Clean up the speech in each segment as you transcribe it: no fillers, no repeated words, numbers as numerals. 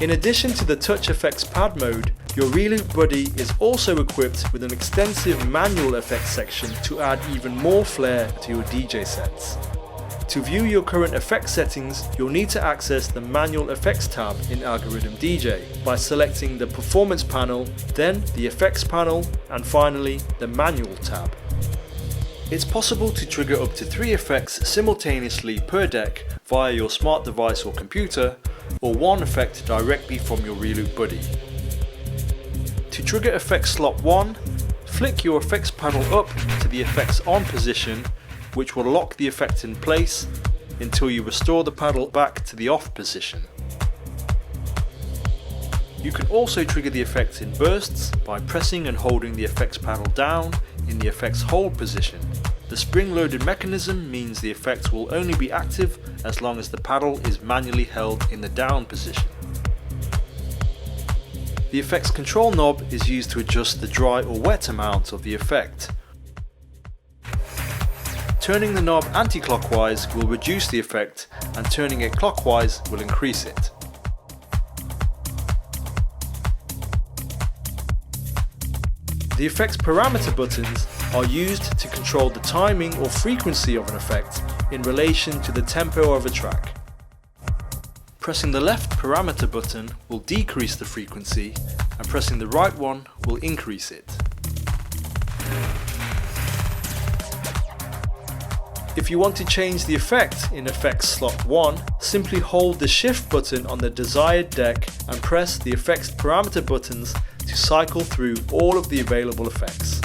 In addition to the touch effects pad mode, your Reloop Buddy is also equipped with an extensive manual effects section to add even more flair to your DJ sets. To view your current effects settings, you'll need to access the Manual Effects tab in Algoriddim DJ by selecting the Performance panel, then the Effects panel, and finally the Manual tab. It's possible to trigger up to 3 effects simultaneously per deck via your smart device or computer, or one effect directly from your Reloop Buddy. To trigger effect slot 1, flick your effects panel up to the effects on position, which will lock the effect in place until you restore the paddle back to the off position. You can also trigger the effect in bursts by pressing and holding the effects panel down in the effects hold position. The spring-loaded mechanism means the effect will only be active as long as the paddle is manually held in the down position. The effects control knob is used to adjust the dry or wet amount of the effect. Turning the knob anti-clockwise will reduce the effect, and turning it clockwise will increase it. The effects parameter buttons are used to control the timing or frequency of an effect in relation to the tempo of a track. Pressing the left parameter button will decrease the frequency, and pressing the right one will increase it. If you want to change the effect in effects slot 1, simply hold the shift button on the desired deck and press the effects parameter buttons to cycle through all of the available effects.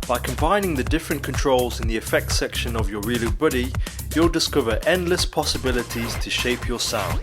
By combining the different controls in the effects section of your Reloop Buddy, you'll discover endless possibilities to shape your sound.